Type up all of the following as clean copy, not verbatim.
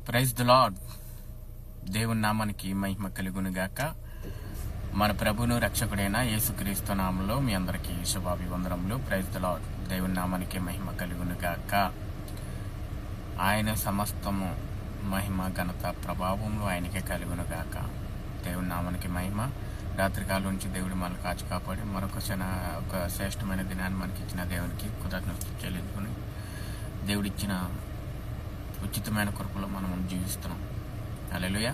Praise the lord. దేవుని నామానికి మహిమ కలుగును గాక. మన ప్రభును రక్షకుడైన యేసుక్రీస్తు నామములో మీ అందరికీ శుభాభివందనములు. Praise the lord. దేవుని నామానికి మహిమ కలుగును గాక. ఆయన సమస్తము మహిమ ఘనత ప్రభావములు ఆయనకే కలుగును గాక. దేవుని నామానికి మహిమ. రాత్రికాలం నుంచి దేవుడు మనల్ని కాచి కాపాడి ఒక శ్రేష్టమైన దినాన్ని మనకి ఇచ్చిన దేవునికి కృతజ్ఞతలు చెల్లించుకుని దేవుడిచ్చిన ఉచితమైన కృపలో మనం జీవిస్తున్నాం. హల్లెలూయా.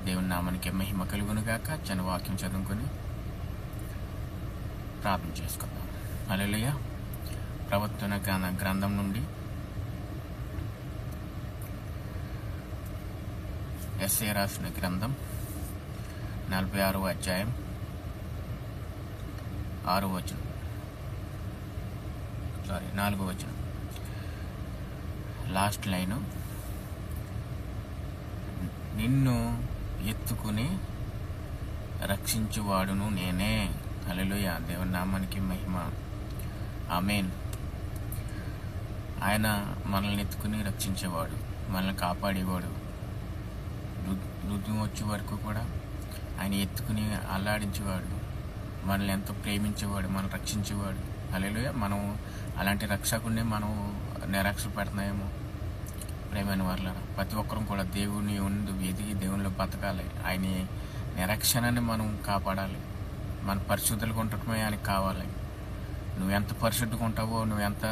దేవుని నామానికి మహిమ కలుగును గాక. చిన్న వాక్యం చదువుకొని ప్రార్థన చేసుకుందాం. హల్లెలూయా. ప్రవర్తన గ్రంథం నుండి యెషయా రాసిన గ్రంథం 46వ అధ్యాయం 4వ వచనం. లాస్ట్ లైను, నిన్ను ఎత్తుకుని రక్షించువాడును నేనే. హల్లెలూయా. దేవుని నామానికి మహిమ. ఆమేన్. ఆయన మనల్ని ఎత్తుకుని రక్షించేవాడు, మనల్ని కాపాడేవాడు. రుజువు వచ్చే వరకు కూడా ఆయన ఎత్తుకుని అల్లాడించేవాడు, మనల్ని ఎంతో ప్రేమించేవాడు, మనల్ని రక్షించేవాడు. హల్లెలూయా. మనం అలాంటి రక్షకుడిని మనం నిరాక్ష పెడుతున్నాయేమో. ప్రేమైన వాళ్ళరా, ప్రతి ఒక్కరం కూడా దేవుని ఎదిగి దేవునిలో బతకాలి. ఆయన నిరక్షణని మనం కాపాడాలి. మన పరిశుద్ధులుగా ఉండటమే ఆయనకి కావాలి. నువ్వెంత పరిశుద్ధంగా ఉంటావో, నువ్వెంత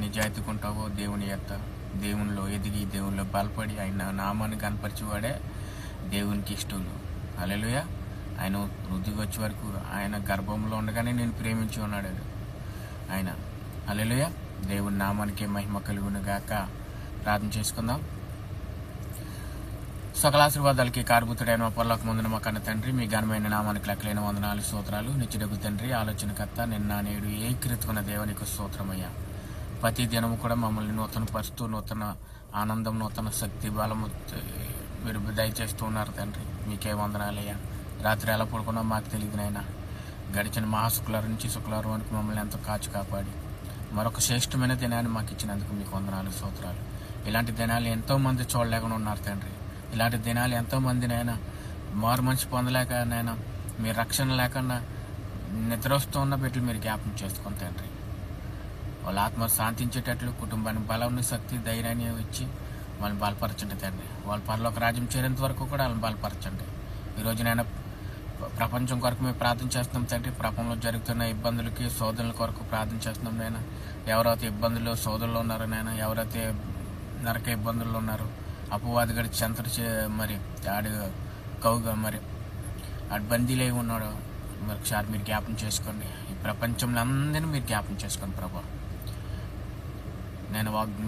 నిజాయితీగా ఉంటావో, దేవునిలో ఎదిగి దేవునిలో బలపడి ఆయన నామాన్ని కనపరిచేవాడే దేవునికి ఇష్టలు. హల్లెలూయా. ఆయన వృద్ధికి వచ్చే వరకు ఆయన గర్భంలో ఉండగానే నేను ప్రేమించి ఉన్నాడు ఆయన. హల్లెలూయా. దేవుని నామానికి మహిమ కలుగును గాక. ప్రార్థన చేసుకుందాం. సకల ఆశీర్వాదాలకి కారుబుతుడైన పరలోక ముందున మా కన్న తండ్రి, మీ ఘనమైన నామానికి లెక్కలేని వందనాలు స్తోత్రాలు. నిత్యుడగు తండ్రి, ఆలోచనకర్త, నిన్న నేడు ఏకీకృతున్న దేవునికి స్తోత్రమయ్యా. ప్రతి దినము కూడా మమ్మల్ని నూతన పరుస్తూ, నూతన ఆనందం, నూతన శక్తి, బలము మీరు దయచేస్తూ ఉన్నారు తండ్రి. మీకే వందనాలయ్యా. రాత్రి ఎలా పడుకున్నా మాకు తెలియదునైనా. గడిచిన మహాశుక్లారం నుంచి శుక్లారం వరకు మమ్మల్ని ఎంతో కాచి కాపాడి మరొక శ్రేష్టమైన దినాన్ని మాకు ఇచ్చినందుకు మీకు వందనాలు స్తోత్రాలు. ఇలాంటి దినాలు ఎంతోమంది చూడలేకుండా ఉన్నారు తండ్రి. ఇలాంటి దినాలు ఎంతోమందినైనా మారు మనిషి పొందలేక నైనా, మీ రక్షణ లేకుండా నిద్ర వస్తూ ఉన్న బిడ్డలు మీరు జ్ఞాపకం చేసుకుని తండ్రి. వాళ్ళ ఆత్మ శాంతించేటట్లు, కుటుంబానికి బలం, శక్తి, ధైర్యాన్ని ఇచ్చి వాళ్ళని బలపరచండి తండ్రి. వాళ్ళ పరలోక రాజ్యం చేరేంత వరకు కూడా వాళ్ళని బలపరచండి. ఈరోజు నేను ప్రపంచం కొరకు మేము ప్రార్థన చేస్తున్నాం తండ్రి. ప్రపంచంలో జరుగుతున్న ఇబ్బందులకి, శోధనల కొరకు ప్రార్థన చేస్తున్నాం నైనా. ఎవరైతే ఇబ్బందులు, శోధనలు ఉన్నారో నైనా, ఎవరైతే నరక ఇబ్బందుల్లో ఉన్నారో, అపవాది గడి మరి ఆడు కవుగా ఆడు బందీలై ఉన్నాడు. మరొకసారి మీరు జ్ఞాపం చేసుకోండి. ఈ ప్రపంచంలో అందరినీ మీరు జ్ఞాపం చేసుకోండి ప్రభా.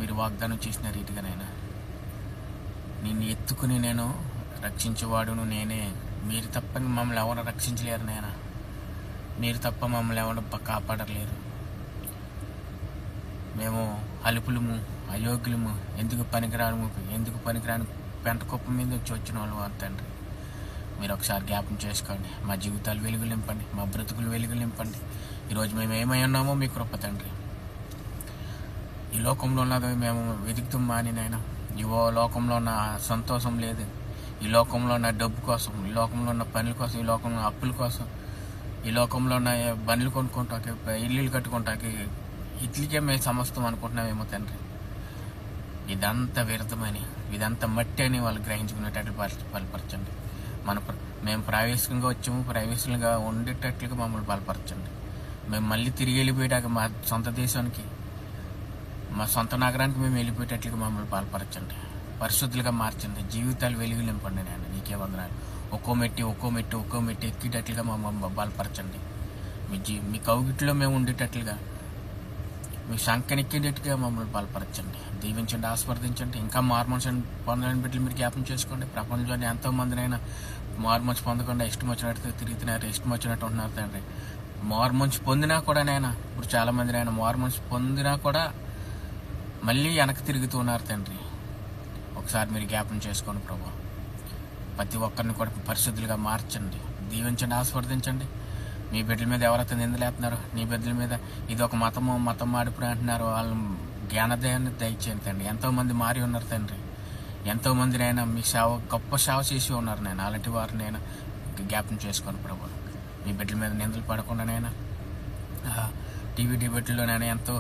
మీరు వాగ్దానం చేసిన రీతిగానైనా నిన్ను ఎత్తుకుని నేను రక్షించేవాడును నేనే. మీరు తప్ప మమ్మల్ని ఎవరు రక్షించలేరు నాయన. మీరు తప్ప మమ్మల్ని ఎవరు కాపాడలేరు. మేము అలుపులము, అయోగ్యులము, ఎందుకు పనికిరాని పెంట కుప్ప మీద వచ్చిన వాళ్ళు తండ్రి. మీరు ఒకసారి జ్ఞాపం చేసుకోండి. మా జీవితాలు వెలుగు నింపండి, మా బ్రతుకులు వెలుగు నింపండి. ఈరోజు మేము ఏమై ఉన్నామో మీ కృప తండ్రి. ఈ లోకంలో ఉన్నది మేము వెతుకుతాం మానినైనా. ఈ లోకంలో ఉన్న సంతోషం లేదు. ఈ లోకంలో ఉన్న డబ్బు కోసం, ఈ లోకంలో ఉన్న పనుల కోసం, ఈ లోకంలో అప్పుల కోసం, ఈ లోకంలో ఉన్న బండ్లు కొనుక్కుంటాకి, ఇల్లులు కట్టుకుంటాకి, ఇట్లకే మేము సమస్తం అనుకుంటున్నామేమో తండ్రి. ఇదంతా వ్యర్థమని, ఇదంతా మట్టి అని వాళ్ళు గ్రహించుకునేటట్లు బలపరచండి. మేము ప్రావేశంగా వచ్చాము, ప్రావేశంగా ఉండేటట్లుగా మమ్మల్ని బలపరచండి. మేము మళ్ళీ తిరిగి వెళ్ళిపోయేటాక మా సొంత దేశానికి, మా సొంత నగరానికి మేము వెళ్ళిపోయేటట్లుగా మమ్మల్ని బలపరచండి. పరిశుద్ధులుగా మార్చండి. జీవితాలు వెలుగు నింపండి నేను. నీకే వందనాలు. ఒక్కో మెట్టి ఎక్కేటట్లుగా మమ్మల్ని బలపరచండి. మీ కౌగిట్లో మేము ఉండేటట్లుగా, మీ సంఖ్యనెక్కేటట్టుగా మమ్మల్ని బలపరచండి. దీవించండి, ఆస్వాదించండి. ఇంకా మారుమనిషి పొందలేని బిడ్డలు మీరు జ్ఞాపం చేసుకోండి. ప్రపంచంలోని ఎంతోమందినైనా మారుమనిషి పొందకుండా ఇష్టం వచ్చినట్టు తిరుగుతున్నారు, ఇష్టం వచ్చినట్టు ఉంటున్నారు తండ్రి. మారుమనిషి పొందినా కూడా నైనా, ఇప్పుడు చాలా మందినైనా మారుమనిషి పొందినా కూడా మళ్ళీ వెనక్కి తిరుగుతూ ఉన్నారు తండ్రి. ఒకసారి మీరు జ్ఞాపం చేసుకోండి ప్రభా. ప్రతి ఒక్కరిని కూడా పరిశుద్ధులుగా మార్చండి, దీవించండి, ఆస్వాదించండి. మీ బిడ్డల మీద ఎవరైతే నిందలేస్తున్నారు, నీ బిడ్డల మీద ఇది ఒక మతం మాడిపోయి అంటున్నారు, వాళ్ళ జ్ఞానోదయాన్ని దయచేయండి తండ్రి. ఎంతోమంది మారి ఉన్నారు తండ్రి. ఎంతోమందినైనా మీ సేవ గొప్ప సేవ చేసి ఉన్నారు నేను. అలాంటి వారినైనా జ్ఞాపకం చేసుకోను ప్రభు. మీ బిడ్డల మీద నిందలు పడకుండానైనా టీవీ డిబేట్లోనైనా ఎంతో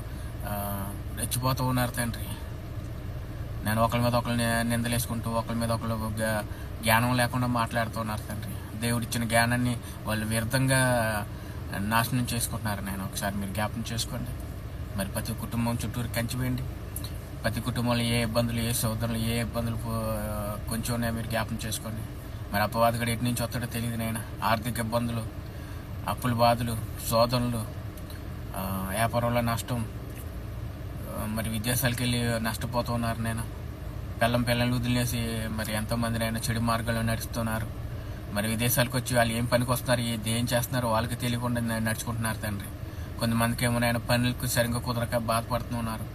రెచ్చిపోతూ ఉన్నారు తండ్రి. నేను ఒకరి మీద ఒకరు నిందలేసుకుంటూ ఒకరి మీద ఒకరు జ్ఞానం లేకుండా మాట్లాడుతున్నారు తండ్రి. దేవుడిచ్చిన జ్ఞానాన్ని వాళ్ళు వ్యర్థంగా నాశనం చేసుకుంటున్నారు. నేను ఒకసారి మీరు జ్ఞాపకం చేసుకోండి. మరి ప్రతి కుటుంబం చుట్టూరు కంచి వేయండి. ప్రతి కుటుంబంలో ఏ ఇబ్బందులు, ఏ సోదరులు, ఏ ఇబ్బందులు కొంచెం మీరు జ్ఞాపకం చేసుకోండి. మరి అపవాదిగడు ఎటు నుంచి వస్తాడో తెలియదు నాయన. ఆర్థిక ఇబ్బందులు, అప్పుల బాధలు, శోధనలు, వ్యాపారంలో నష్టం, మరి విదేశాలకు వెళ్ళి నష్టపోతూ ఉన్నారు నేను. పిల్లల్ని వదిలేసి మరి ఎంతోమందినైనా చెడు మార్గాల్లో నడుస్తున్నారు. మరి విదేశాలకు వచ్చి వాళ్ళు ఏం పనికి వస్తున్నారు, ఏం చేస్తున్నారు వాళ్ళకి తెలియకుండా నడుచుకుంటున్నారు తండ్రి. కొంతమందికి ఏమైనా పనులకు సరిగ్గా కుదరక బాధపడుతున్నారు.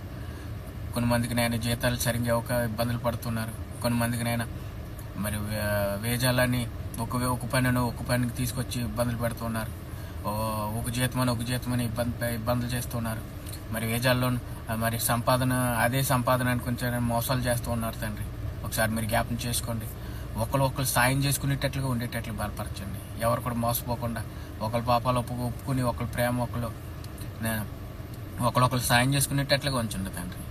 కొంతమందికి నేను జీతాలు సరిగ్గా ఇబ్బందులు పడుతున్నారు. కొంతమందికి నేను మరి వేజాలని ఒక పనికి తీసుకొచ్చి ఇబ్బందులు పెడుతున్నారు. ఒక జీతమని ఇబ్బందులు చేస్తున్నారు. మరి వేజాల్లో మరి అదే సంపాదన కొంచెం మోసాలు చేస్తూ ఉన్నారు తండ్రి. ఒకసారి మీరు జ్ఞాపకం చేసుకోండి. ఒకరు సాయం చేసుకునేటట్లుగా ఉండేటట్లు బలపరచండి. ఎవరు కూడా మోసపోకుండా ఒకరి పాపాలు ఒప్పుకుని ఒకరి ప్రేమ ఒకరు సాయం చేసుకునేటట్లుగా ఉంచండి తండ్రి.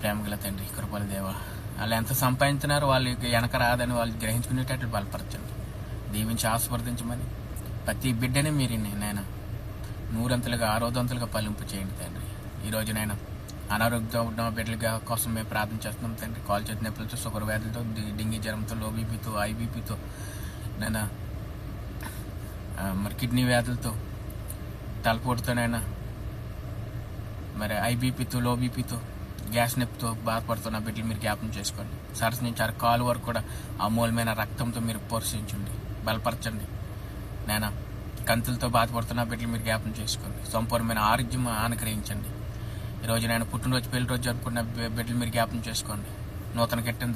ప్రేమ గల తండ్రి, కృపల దేవ. వాళ్ళు ఎంత సంపాదించినారో వాళ్ళకి వెనక రాదని వాళ్ళు గ్రహించుకునేటట్లు బలపరచండి. దీవించి ఆస్వాదించమని ప్రతి బిడ్డని మీరు నేను 100 600 ఫలింపు చేయండి తండ్రి. ఈరోజు నేను అనారోగ్యంతో ఉన్న బిడ్డల కోసం మేము ప్రార్థన చేస్తున్నాం తండ్రి. కాలు చేతి నొప్పులతో, షుగర్ వ్యాధులతో, డెంగీ జ్వరంతో, లో బీపీతో, ఐబీపీతో, నేను మరి కిడ్నీ వ్యాధులతో, తలపోటుతోనైనా మరి ఐబీపీతో, లో బీపీతో, గ్యాస్ నొప్పితో బాధపడుతున్న బిడ్డలు మీరు జ్ఞాపకం చేసుకోండి. సరస్సు నుంచి కాలు వరకు కూడా అమూలమైన రక్తంతో మీరు పోషించండి, బలపరచండి. నేను కంతులతో బాధపడుతున్న బిడ్డలు మీరు జ్ఞాపకం చేసుకోండి. సంపూర్ణమైన ఆరోగ్యం అనుగ్రహించండి. ఈరోజు నేను పుట్టినరోజు, పెళ్లి రోజు జరుపుకున్న బిడ్డలు మీరు జ్ఞాపకం చేసుకోండి. నూతన కిట్టని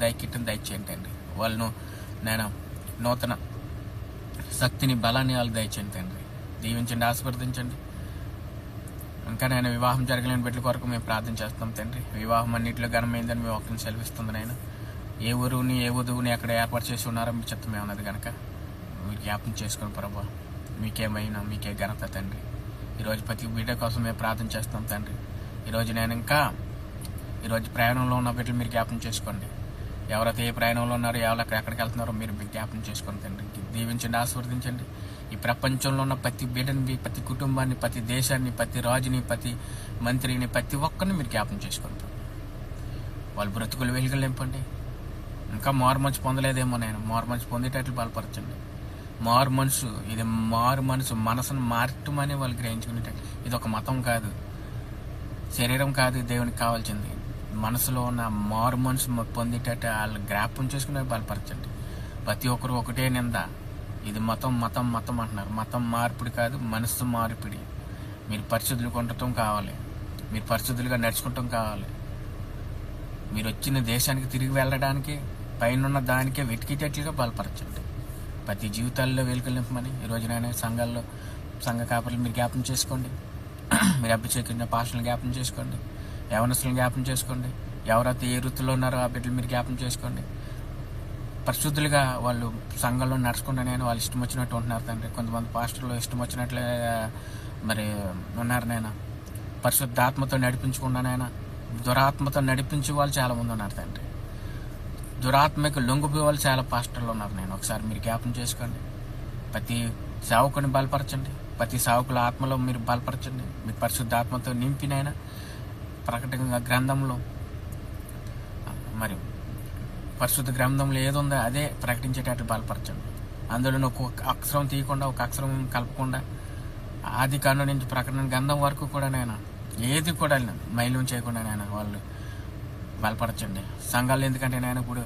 దయచేయండి అండి. వాళ్ళను నేను నూతన శక్తిని, బలాన్ని వాళ్ళు దయచేయండి తండ్రి. దీవించండి, ఆశీర్వదించండి. ఇంకా నేను వివాహం జరగలేని బిడ్డల కొరకు మేము ప్రార్థన చేస్తాం తండ్రి. వివాహం అన్నింటిలో ఘనమైందని మేము ఒకరిని సెలవిస్తుంది నాయన. ఏ ఊరుని, ఏ వధువుని అక్కడ ఏర్పాటు చేసి ఉన్నారో మీ చిత్తమే ఉన్నది కనుక మీరు జ్ఞాపకం చేసుకుని ప్రభా. మీకేమైనా మీకే ఘనత తండ్రి. ఈరోజు ప్రతి బిడ్డ కోసం మేము ప్రార్థన చేస్తాం తండ్రి. ఈరోజు నేను ఈరోజు ప్రయాణంలో ఉన్న బిడ్డలు మీరు జ్ఞాపకం చేసుకోండి. ఎవరైతే ఏ ప్రయాణంలో ఉన్నారో, ఎక్కడికి వెళ్తున్నారో మీరు జ్ఞాపకం చేసుకోండి తండ్రి. దీవించండి, ఆశీర్వదించండి. ఈ ప్రపంచంలో ఉన్న ప్రతి బిడ్డని, ప్రతి కుటుంబాన్ని, ప్రతి దేశాన్ని, ప్రతి రాజుని, ప్రతి మంత్రిని, ప్రతి ఒక్కరిని మీరు జ్ఞాపకం చేసుకోండి. వాళ్ళ బ్రతుకులు వెలుగులు నింపండి. ఇంకా మారు మనసు పొందలేదేమో నేను, మారు మనసు పొందేటట్లు బలపరచండి. మారు మనసును మార్చమని వాళ్ళు గ్రహించుకునేటట్లు. ఇది ఒక మతం కాదు, శరీరం కాదు దేవునికి కావాల్సింది. మనసులో ఉన్న మారు మనసు పొందేటట్టు వాళ్ళు జ్ఞాపకం చేసుకునే బలపరచండి. ప్రతి ఒక్కరు ఒకటే నింద, ఇది మతం అంటున్నారు. మతం మార్పిడి కాదు, మనసు మార్పిడి. మీరు పరిశుద్ధులు ఉండటం కావాలి, మీరు పరిశుద్ధులుగా నడుచుకుంటాం కావాలి. మీరు వచ్చిన దేశానికి తిరిగి వెళ్ళడానికి పైన దానికే వెతికేటట్లుగా బలపరచండి. ప్రతి జీవితాల్లో వెలుగులు నింపమని ఈరోజు నేను సంఘ కాపర్లు మీరు జ్ఞాపకం చేసుకోండి. మీరు అభిషేకించిన పాస్టర్లను జ్ఞాపకం చేసుకోండి. యవనస్తులను జ్ఞాపకం చేసుకోండి. ఎవరైతే ఏ వృత్తిలో ఉన్నారో ఆ బిడ్డలు మీరు జ్ఞాపకం చేసుకోండి. పరిశుద్ధులుగా వాళ్ళు సంఘంలో నడుచుకుంటా నేను వాళ్ళు ఇష్టం వచ్చినట్టు ఉంటున్నారు తండ్రి. కొంతమంది పాస్టర్లు ఇష్టం వచ్చినట్లే మరి ఉన్నారు నాయన. పరిశుద్ధాత్మతో నడిపించకుండా నాయన దురాత్మతో నడిపించే వాళ్ళు చాలా మంది ఉన్నారు తండ్రి. దురాత్మకు లొంగిపోయే వాళ్ళు చాలా పాస్టర్లు ఉన్నారు. నేను ఒకసారి మీరు జ్ఞాపకం చేసుకోండి. ప్రతి సేవకుని బలపరచండి. ప్రతి సేవకుల ఆత్మలో మీరు బలపరచండి. మీ పరిశుద్ధాత్మతో నింపినైనా ప్రకటన గ్రంథంలో మరి పరిశుద్ధ గ్రంథంలో ఏదుందో అదే ప్రకటించేటట్టు బలపరచండి. అందులో ఒక్కొక్క అక్షరం తీయకుండా, ఒక అక్షరం కలపకుండా ఆది కాండం నుంచి ప్రకటన గ్రంథం వరకు కూడా నేను ఏది కూడా మైలం చేయకుండా నేను వాళ్ళు బలపరచండి. సంఘాలు ఎందుకంటే నేను ఇప్పుడు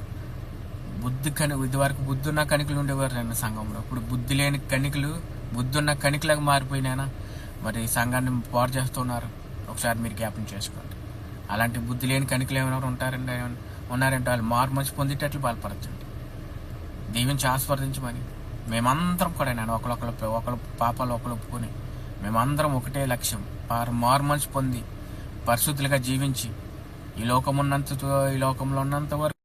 ఇది వరకు బుద్ధి ఉన్న కణికలు ఉండేవారు నేను సంఘంలో. ఇప్పుడు బుద్ధి లేని కణికలు బుద్ధి ఉన్న కణికలాగా మారిపోయినాయన. మరి సంఘాన్ని పాడు చేస్తున్నారు. ఒకసారి మీరు జ్ఞాపకం చేసుకోండి. అలాంటి బుద్ధి లేని కణికలు ఏమైనా ఉన్నారంటే వాళ్ళు మారు మనసు పొందేటట్లు బలపరచండి. దీవించి ఆస్వాదించమని మేమందరం కూడా నేను ఒకరు పాపాలు ఒకరు ఒప్పుకొని మేమందరం ఒకటే లక్ష్యం, మారు మనసు పొంది పరిశుద్ధులుగా జీవించి ఈ లోకంలో ఉన్నంత వరకు